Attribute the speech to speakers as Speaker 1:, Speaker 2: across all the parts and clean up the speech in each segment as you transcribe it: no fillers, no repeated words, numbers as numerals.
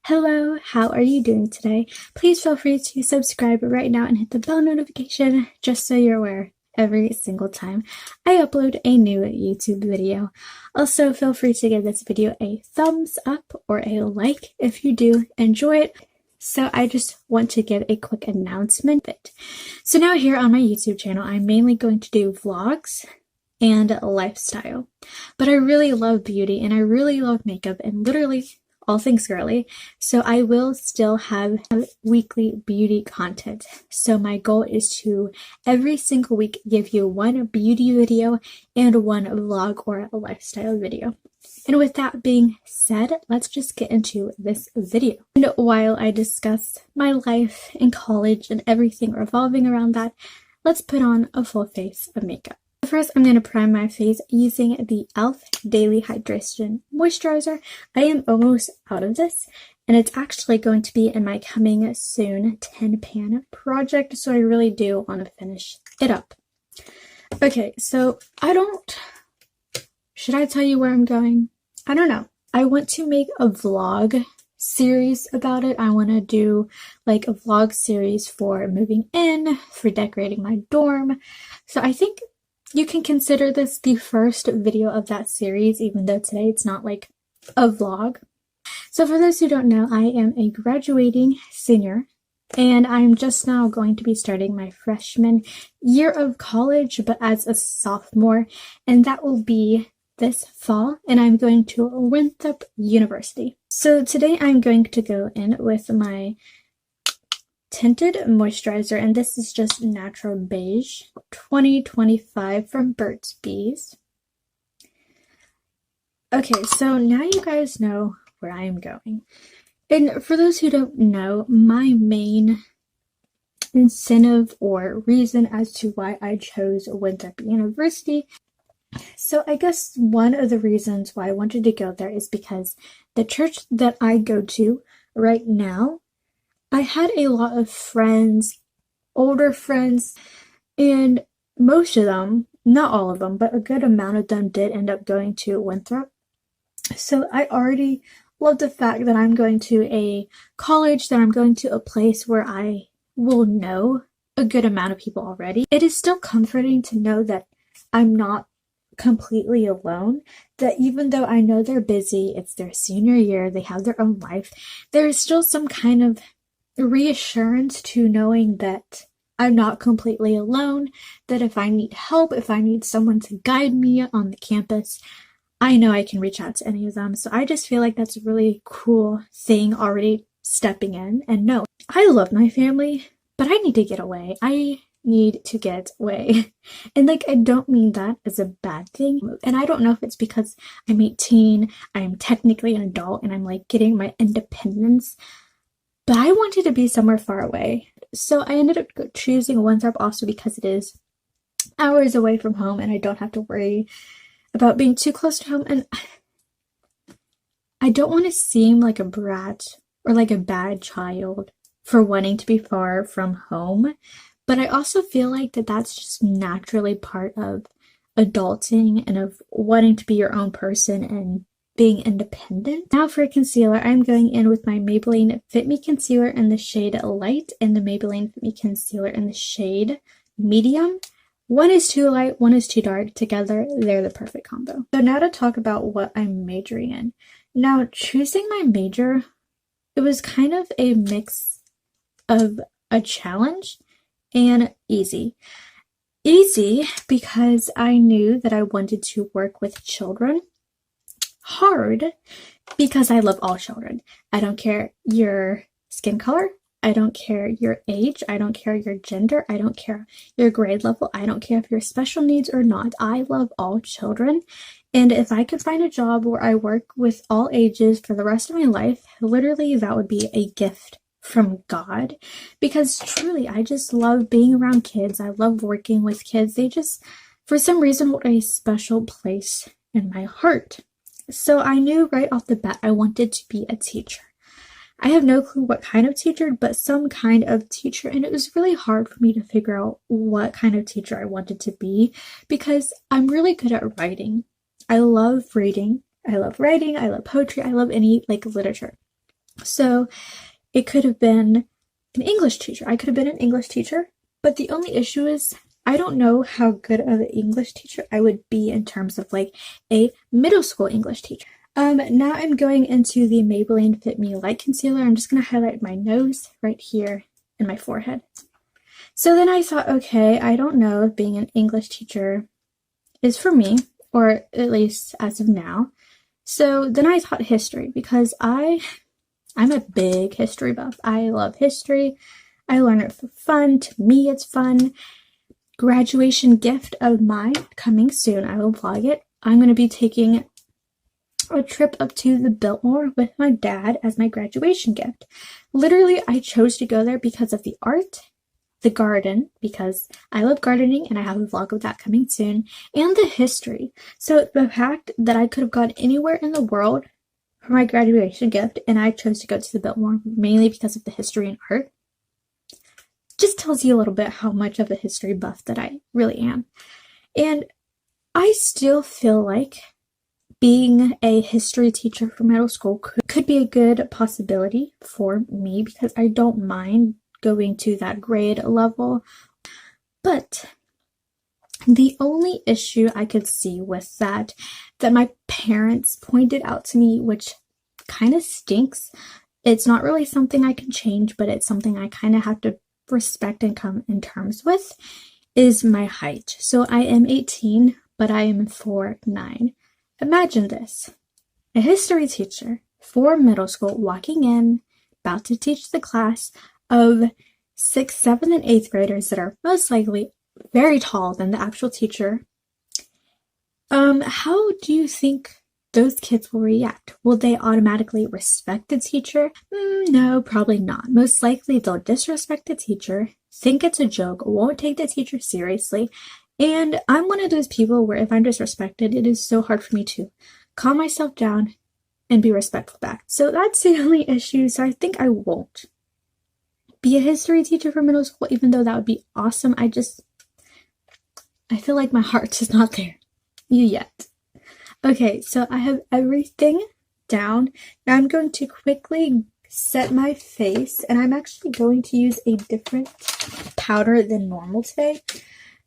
Speaker 1: Hello, how are you doing today? Please feel free to subscribe right now and hit the bell notification just so you're aware every single time I upload a new YouTube video. Also, feel free to give this video a thumbs up or a like if you do enjoy it. So I just want to give a quick announcement. So now here on my YouTube channel, I'm mainly going to do vlogs and lifestyle. But I really love beauty and I really love makeup and literally all things girly, so I will still have weekly beauty content. So my goal is to every single week give you one beauty video and one vlog or a lifestyle video. And with that being said, let's just get into this video. And while I discuss my life in college and everything revolving around that, let's put on a full face of makeup. First, I'm going to prime my face using the e.l.f. Daily Hydration Moisturizer. I am almost out of this, and it's actually going to be in my coming soon 10-pan project, so I really do want to finish it up. Okay, so should I tell you where I'm going? I don't know. I want to make a vlog series about it. I want to do like a vlog series for moving in, for decorating my dorm. So I think you can consider this the first video of that series, even though today it's not like a vlog. So for those who don't know, I am a graduating senior, and I'm just now going to be starting my freshman year of college, but as a sophomore, and that will be this fall, and I'm going to Winthrop University. So today I'm going to go in with my tinted moisturizer, and this is just Natural Beige 2025 from Burt's Bees. Okay, so now you guys know where I am going. And for those who don't know, my main incentive or reason as to why I chose Winthrop University, so I guess one of the reasons why I wanted to go there is because the church that I go to right now, I had a lot of friends, older friends, and most of them, not all of them, but a good amount of them did end up going to Winthrop. So I already love the fact that I'm going to a college, that I'm going to a place where I will know a good amount of people already. It is still comforting to know that I'm not completely alone, that even though I know they're busy, it's their senior year, they have their own life, there is still some kind of reassurance to knowing that I'm not completely alone, that if I need help, if I need someone to guide me on the campus, I know I can reach out to any of them. So I just feel like that's a really cool thing already stepping in. And no, I love my family, but I need to get away. I need to get away. And like, I don't mean that as a bad thing. And I don't know if it's because I'm 18, I'm technically an adult, and I'm like getting my independence, but I wanted to be somewhere far away. So I ended up choosing Winthrop also because it is hours away from home and I don't have to worry about being too close to home. And I don't want to seem like a brat or like a bad child for wanting to be far from home. But I also feel like that's just naturally part of adulting and of wanting to be your own person and being independent. Now for concealer, I'm going in with my Maybelline Fit Me Concealer in the shade Light and the Maybelline Fit Me Concealer in the shade Medium. One is too light, one is too dark. Together, they're the perfect combo. So now to talk about what I'm majoring in. Now, choosing my major, it was kind of a mix of a challenge and easy. Easy because I knew that I wanted to work with children. Hard because I love all children. I don't care your skin color, I don't care your age, I don't care your gender, I don't care your grade level, I don't care if you're special needs or not. I love all children, and if I could find a job where I work with all ages for the rest of my life, literally that would be a gift from God, because truly I just love being around kids. I love working with kids. They just for some reason hold a special place in my heart. So I knew right off the bat I wanted to be a teacher. I have no clue what kind of teacher, but some kind of teacher, and it was really hard for me to figure out what kind of teacher I wanted to be because I'm really good at writing. I love reading, I love writing, I love poetry, I love any like literature. So it could have been an English teacher. I could have been an English teacher, but the only issue is I don't know how good of an English teacher I would be in terms of like a middle school English teacher. Now I'm going into the Maybelline Fit Me Light Concealer. I'm just going to highlight my nose right here and my forehead. So then I thought, okay, I don't know if being an English teacher is for me, or at least as of now. So then I thought history, because I'm a big history buff. I love history. I learn it for fun. To me, it's fun. Graduation gift of mine coming soon. I will vlog it. I'm going to be taking a trip up to the Biltmore with my dad as my graduation gift. Literally, I chose to go there because of the art, the garden, because I love gardening and I have a vlog of that coming soon, and the history. So the fact that I could have gone anywhere in the world for my graduation gift and I chose to go to the Biltmore mainly because of the history and art just tells you a little bit how much of a history buff that I really am. And I still feel like being a history teacher for middle school could be a good possibility for me, because I don't mind going to that grade level. But the only issue I could see with that my parents pointed out to me, which kind of stinks, it's not really something I can change, but it's something I kind of have to respect and come in terms with, is my height. So I am 18, but I am 4'9". Imagine this, a history teacher for middle school walking in, about to teach the class of 6th, 7th, and 8th graders that are most likely very tall than the actual teacher. How do you think those kids will react? Will they automatically respect the teacher? No, probably not. Most likely they'll disrespect the teacher, think it's a joke, won't take the teacher seriously. And I'm one of those people where if I'm disrespected, it is so hard for me to calm myself down and be respectful back. So that's the only issue. So I think I won't be a history teacher for middle school, even though that would be awesome. I feel like my heart is not there yet. Okay, so I have everything down. Now I'm going to quickly set my face, and I'm actually going to use a different powder than normal today.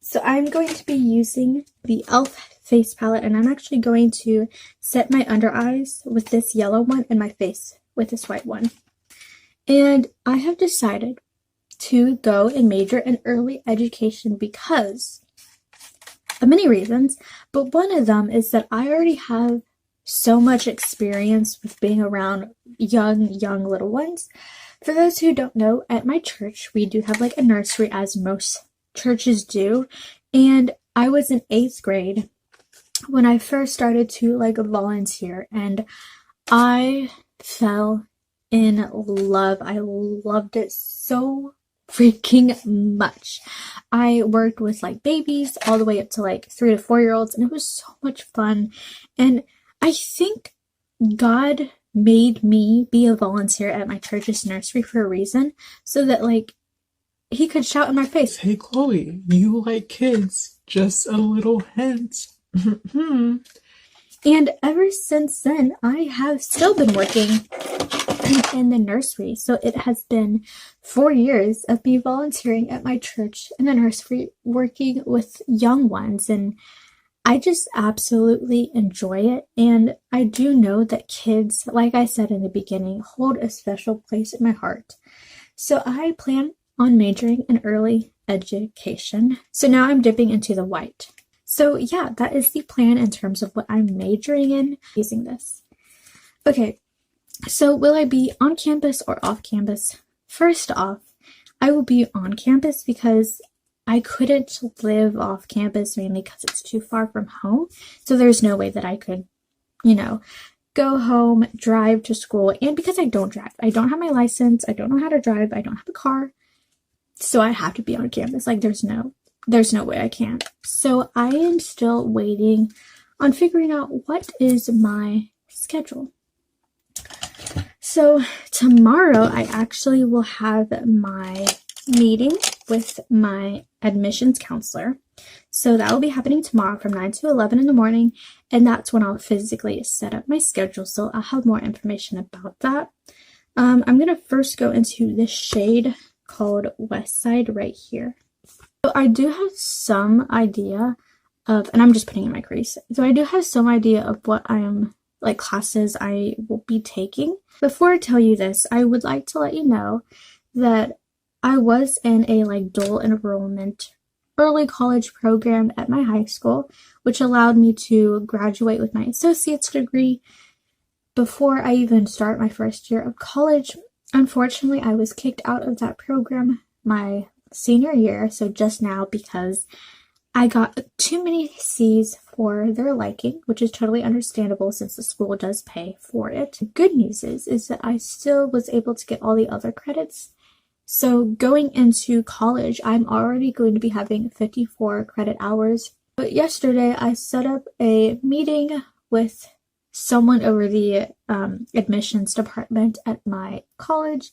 Speaker 1: So I'm going to be using the e.l.f. face palette, and I'm actually going to set my under eyes with this yellow one and my face with this white one. And I have decided to go and major in early education because of many reasons, but one of them is that I already have so much experience with being around young little ones. For those who don't know, at my church, we do have like a nursery, as most churches do, and I was in 8th grade when I first started to like volunteer, and I fell in love. I loved it so freaking much. I worked with like babies all the way up to like 3 to 4 year olds, and it was so much fun. And I think God made me be a volunteer at my church's nursery for a reason, so that like he could shout in my face,
Speaker 2: "Hey Chloe, you like kids, just a little hint."
Speaker 1: And ever since then, I have still been working in the nursery. So it has been 4 years of me volunteering at my church in the nursery, working with young ones, and I just absolutely enjoy it. And I do know that kids, like I said in the beginning, hold a special place in my heart. So I plan on majoring in early education. So now I'm dipping into the white. So yeah, that is the plan in terms of what I'm majoring in using this. Okay, so will I be on campus or off campus? First off, I will be on campus because I couldn't live off campus, mainly because it's too far from home. So there's no way that I could, go home, drive to school. And because I don't drive, I don't have my license, I don't know how to drive, I don't have a car. So I have to be on campus. Like there's no way I can't. So I am still waiting on figuring out what is my schedule. So tomorrow I actually will have my meeting with my admissions counselor. So that will be happening tomorrow from 9 to 11 in the morning. And that's when I'll physically set up my schedule. So I'll have more information about that. I'm gonna first go into this shade called West Side right here. So I do have some idea of, and I'm just putting in my crease. So I do have some idea of what I am, like classes I will be taking. Before I tell you this, I would like to let you know that I was in a like dual enrollment early college program at my high school, which allowed me to graduate with my associate's degree before I even start my first year of college. Unfortunately, I was kicked out of that program my senior year, so just now, because I got too many C's for their liking, which is totally understandable since the school does pay for it. The good news is that I still was able to get all the other credits. So going into college, I'm already going to be having 54 credit hours. But yesterday, I set up a meeting with someone over the admissions department at my college,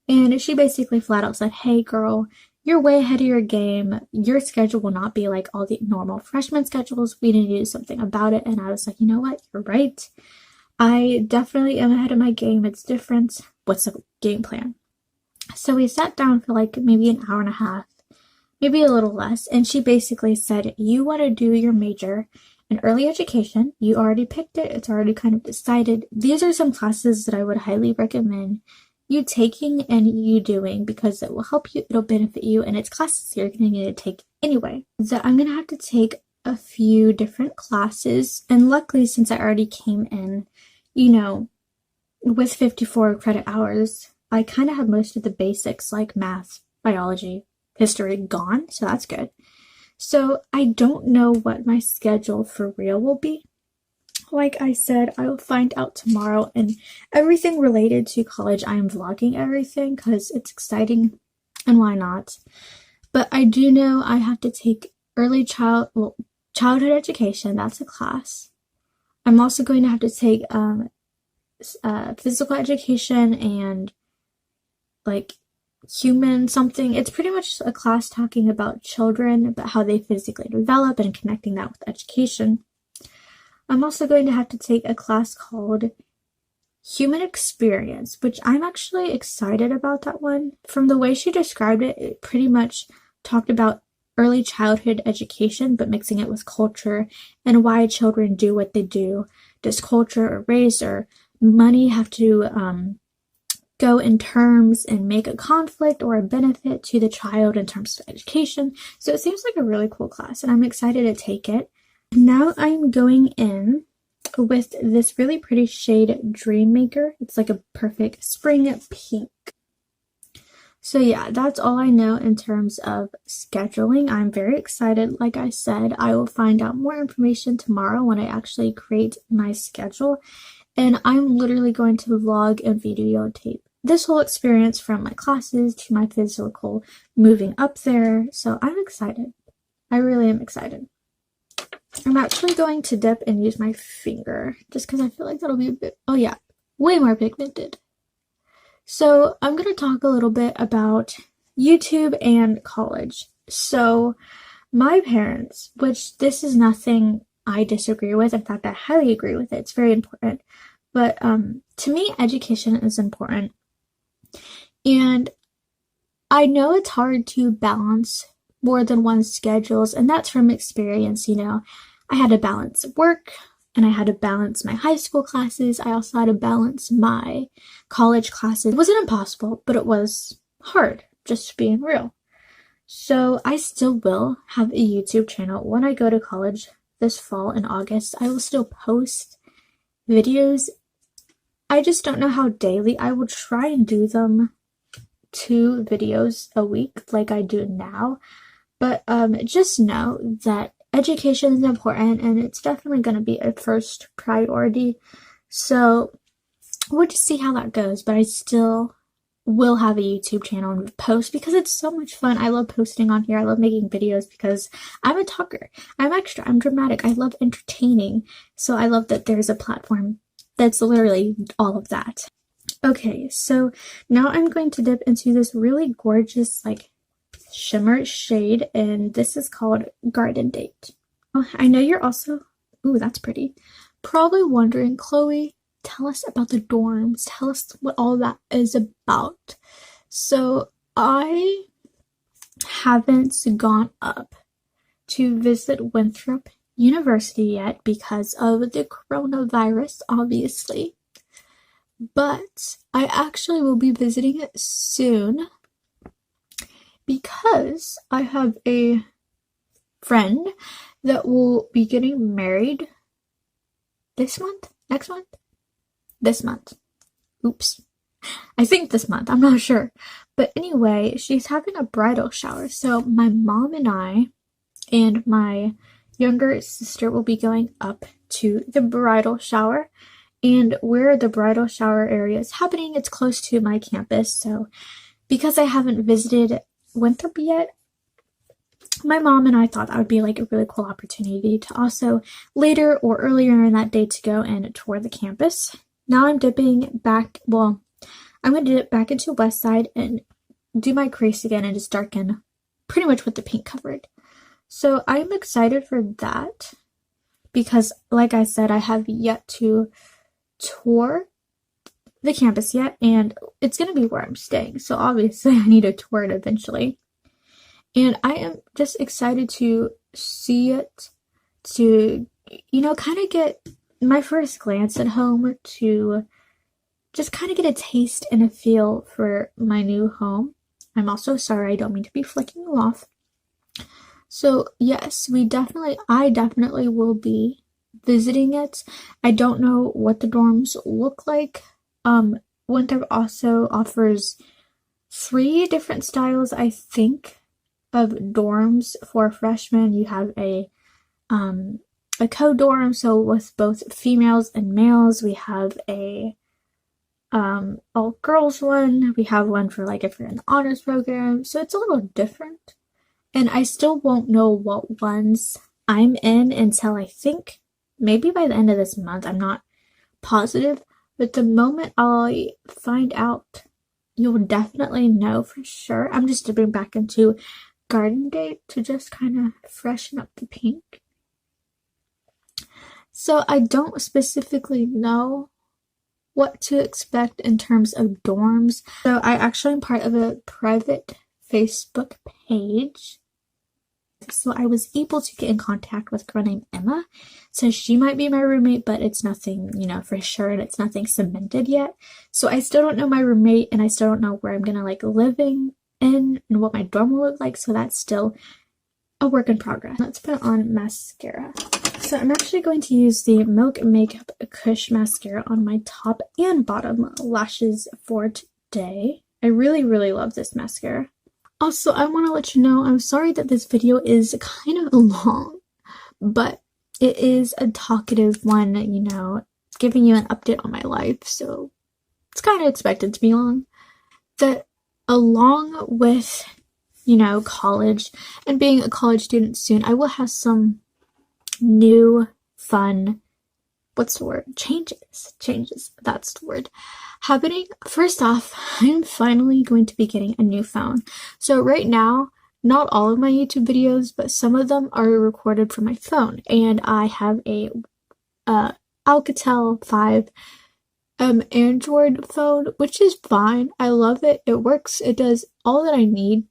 Speaker 1: and she basically flat out said, "Hey girl, you're way ahead of your game. Your schedule will not be like all the normal freshman schedules. We need to do something about it." And I was like, you know what? You're right. I definitely am ahead of my game. It's different. What's the game plan? So we sat down for like maybe an hour and a half, maybe a little less. And she basically said, you want to do your major in early education. You already picked it. It's already kind of decided. These are some classes that I would highly recommend you taking and you doing because it will help you, it'll benefit you, and it's classes you're going to need to take anyway. So I'm going to have to take a few different classes, and luckily since I already came in, you know, with 54 credit hours, I kind of have most of the basics like math, biology, history gone, so that's good. So I don't know what my schedule for real will be. Like I said, I will find out tomorrow, and everything related to college, I am vlogging everything because it's exciting, and why not? But I do know I have to take childhood education. That's a class. I'm also going to have to take physical education and like human something. It's pretty much a class talking about children, about how they physically develop and connecting that with education. I'm also going to have to take a class called Human Experience, which I'm actually excited about that one. From the way she described it, it pretty much talked about early childhood education, but mixing it with culture and why children do what they do. Does culture or race or money have to go in terms and make a conflict or a benefit to the child in terms of education? So it seems like a really cool class, and I'm excited to take it. Now I'm going in with this really pretty shade Dream Maker. It's like a perfect spring pink. So yeah, that's all I know in terms of scheduling. I'm very excited. Like I said, I will find out more information tomorrow when I actually create my schedule. And I'm literally going to vlog and videotape this whole experience from my classes to my physical moving up there. So I'm excited. I really am excited. I'm actually going to dip and use my finger just because I feel like that'll be a bit, oh yeah, way more pigmented. So I'm going to talk a little bit about YouTube and college. So my parents, which this is nothing I disagree with. In fact, I highly agree with it. It's very important. But to me, education is important. And I know it's hard to balance more than one's schedules, and that's from experience. You know, I had to balance work, and I had to balance my high school classes. I also had to balance my college classes. It wasn't impossible, but it was hard, just being real. So I still will have a YouTube channel. When I go to college this fall in August, I will still post videos. I just don't know how daily. I will try and do them 2 videos a week like I do now. But just know that education is important, and it's definitely going to be a first priority. So we'll just see how that goes. But I still will have a YouTube channel and post because it's so much fun. I love posting on here. I love making videos because I'm a talker. I'm extra. I'm dramatic. I love entertaining. So I love that there's a platform that's literally all of that. Okay, so now I'm going to dip into this really gorgeous like shimmer shade, and this is called Garden Date. Oh, I know you're also, ooh, that's pretty, probably wondering, Chloe, tell us about the dorms. Tell us what all that is about. So I haven't gone up to visit Winthrop University yet because of the coronavirus, obviously. But I actually will be visiting it soon because I have a friend that will be getting married this month? Next month? This month. Oops. I think this month. I'm not sure. But anyway, she's having a bridal shower. So my mom and I and my younger sister will be going up to the bridal shower. And where the bridal shower area is happening, it's close to my campus. So because I haven't visited Winthrop yet, my mom and I thought that would be like a really cool opportunity to also later or earlier in that day to go and tour the campus. Now I'm dipping back, well, I'm going to dip back into West Side and do my crease again and just darken pretty much what the paint covered. So I'm excited for that because, like I said, I have yet to tour the campus yet, and it's going to be where I'm staying. So obviously I need to tour it eventually. And I am just excited to see it, to, kind of get my first glance at home, to just kind of get a taste and a feel for my new home. I'm also sorry, I don't mean to be flicking you off. So yes, I definitely will be visiting it. I don't know what the dorms look like. Winthrop also offers 3 different styles, I think, of dorms for freshmen. You have a co-dorm, so with both females and males. We have a all girls one. We have one for like if you're in the honors program. So it's a little different. And I still won't know what ones I'm in until I think maybe by the end of this month. I'm not positive, but the moment I find out, you'll definitely know for sure. I'm just dipping back into Garden Date to just kind of freshen up the pink. So I don't specifically know what to expect in terms of dorms. So I actually am part of a private Facebook page. So I was able to get in contact with a girl named Emma. So she might be my roommate, but it's nothing, for sure, and it's nothing cemented yet. So I still don't know my roommate, and I still don't know where I'm gonna living in and what my dorm will look like, so that's still a work in progress. Let's put on mascara. So I'm actually going to use the Milk Makeup Kush mascara on my top and bottom lashes for today. I really, really love this mascara. Also, I want to let you know, I'm sorry that this video is kind of long, but it is a talkative one, giving you an update on my life, so it's kind of expected to be long. That along with, college and being a college student soon, I will have some new, fun, changes, that's the word, happening. First off, I'm finally going to be getting a new phone. So right now, not all of my YouTube videos, but some of them are recorded from my phone, and I have a Alcatel 5 Android phone, which is fine. I love it. It works. It does all that I need,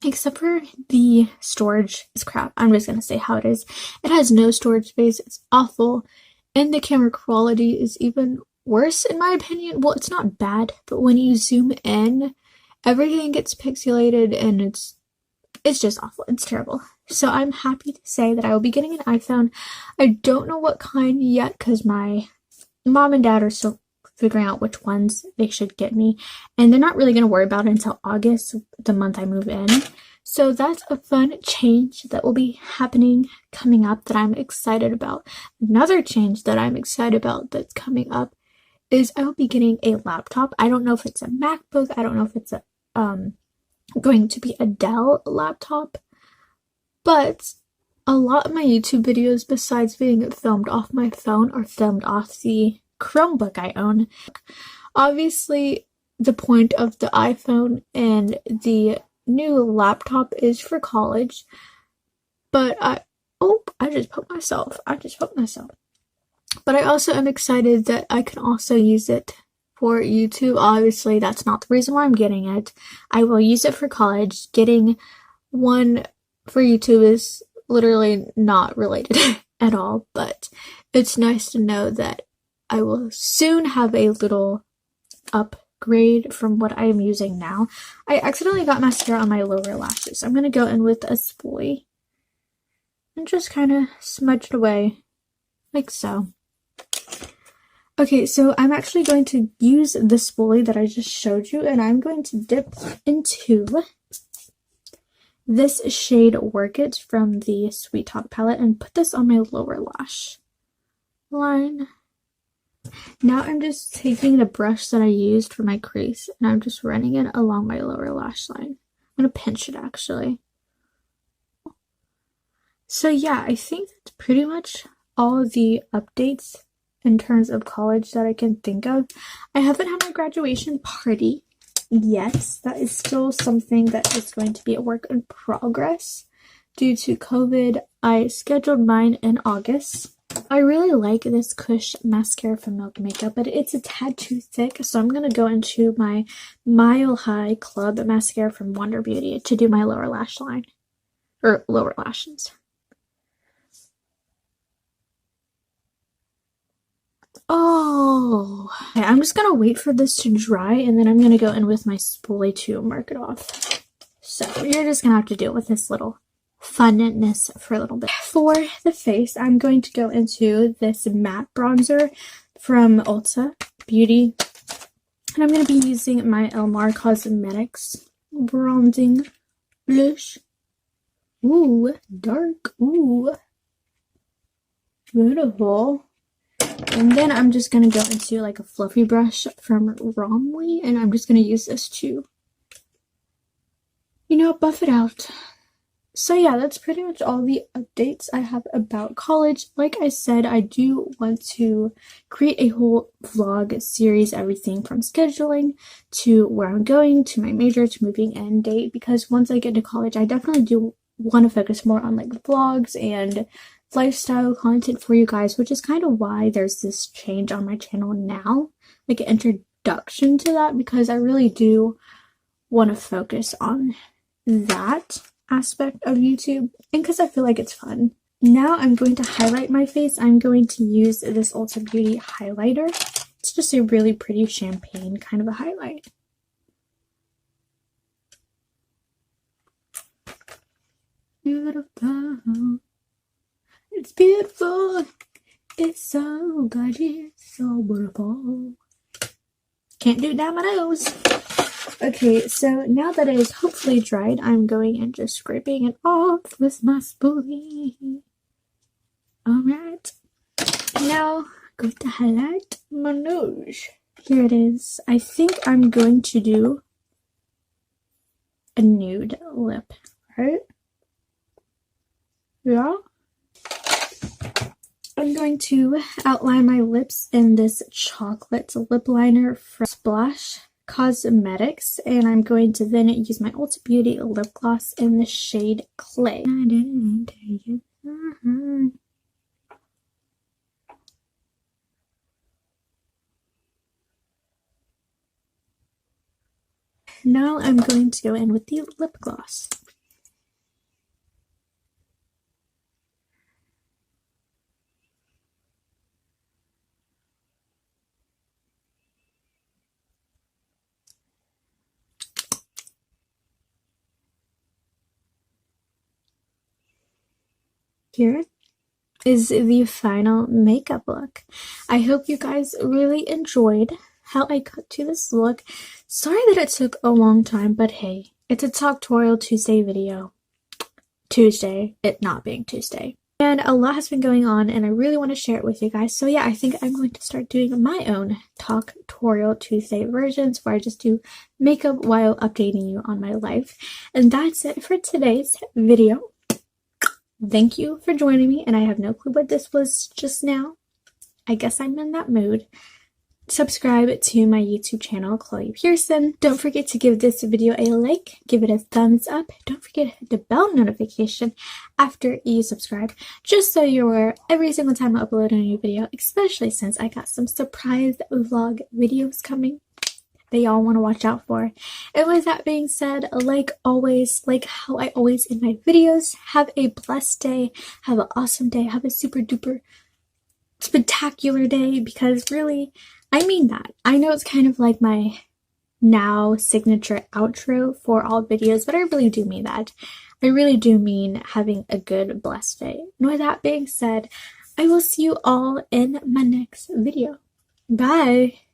Speaker 1: except for the storage is crap. I'm just gonna say how it is. It has no storage space. It's awful, and the camera quality is even worse in my opinion. Well, it's not bad, but when you zoom in, everything gets pixelated, and it's just awful. It's terrible. So I'm happy to say that I will be getting an iPhone. I don't know what kind yet because my mom and dad are still figuring out which ones they should get me, and they're not really going to worry about it until August, the month I move in. So that's a fun change that will be happening coming up that I'm excited about. Another change that I'm excited about that's coming up is I will be getting a laptop. I don't know if it's a MacBook. I don't know if it's a going to be a Dell laptop, but a lot of my YouTube videos, besides being filmed off my phone, are filmed off the Chromebook I own. Obviously, the point of the iPhone and the new laptop is for college, but I just poked myself. But I also am excited that I can also use it for YouTube. Obviously, that's not the reason why I'm getting it. I will use it for college. Getting one for YouTube is literally not related at all, but it's nice to know that I will soon have a little upgrade from what I am using now. I accidentally got mascara on my lower lashes. I'm going to go in with a spoolie and just kind of smudge it away like so. Okay, so I'm actually going to use the spoolie that I just showed you, and I'm going to dip into this shade Work It from the Sweet Talk palette and put this on my lower lash line. Now I'm just taking the brush that I used for my crease, and I'm just running it along my lower lash line. I'm going to pinch it, actually. So yeah, I think that's pretty much all of the updates in terms of college that I can think of. I haven't had my graduation party yet. That is still something that is going to be a work in progress due to COVID. I scheduled mine in August. I really like this Kush mascara from Milk Makeup, but it's a tad too thick, so I'm going to go into my Mile High Club mascara from Wonder Beauty to do my lower lash line, or lower lashes. Oh, okay, I'm just gonna wait for this to dry, and then I'm gonna go in with my spoolie to mark it off. So you're just gonna have to deal with this little funness for a little bit. For the face, I'm going to go into this matte bronzer from Ulta Beauty, and I'm gonna be using my Elmar Cosmetics bronzing blush. Ooh, dark. Ooh, beautiful. And then I'm just going to go into like a fluffy brush from Romley, and I'm just going to use this to, buff it out. So yeah, that's pretty much all the updates I have about college. Like I said, I do want to create a whole vlog series, everything from scheduling to where I'm going, to my major, to moving in date, because once I get to college, I definitely do want to focus more on like vlogs and lifestyle content for you guys, which is kind of why there's this change on my channel now, like an introduction to that, because I really do want to focus on that aspect of YouTube, and because I feel like it's fun. Now I'm going to highlight my face. I'm going to use this Ulta Beauty highlighter. It's just a really pretty champagne kind of a highlight. Beautiful. It's beautiful. It's so gorgeous. So beautiful. Can't do it down my nose. Okay, so now that it is hopefully dried, I'm going and just scraping it off with my spoolie. Alright. Now, I'm going to highlight my nose. Here it is. I think I'm going to do a nude lip, right? Yeah. I'm going to outline my lips in this chocolate lip liner from Splash Cosmetics, and I'm going to then use my Ulta Beauty lip gloss in the shade Clay. Now I'm going to go in with the lip gloss. Here is the final makeup look. I hope you guys really enjoyed how I got to this look. Sorry that it took a long time, but hey, it's a Talktorial Tuesday video. Tuesday, it not being Tuesday. And a lot has been going on, and I really want to share it with you guys. So yeah, I think I'm going to start doing my own Talktorial Tuesday versions where I just do makeup while updating you on my life. And that's it for today's video. Thank you for joining me, and I have no clue what this was just now. I guess I'm in that mood. subscribe to my YouTube channel, Chloe Pearson. Don't forget to give this video a like, give it a thumbs up. Don't forget to hit the bell notification after you subscribe, just so you're aware every single time I upload a new video, especially since I got some surprise vlog videos coming that y'all want to watch out for. And with that being said, like always, like how I always end my videos, have a blessed day, have an awesome day, have a super duper spectacular day, because really, I mean that. I know it's kind of like my now signature outro for all videos, but I really do mean that. I really do mean having a good, blessed day. And with that being said, I will see you all in my next video. Bye!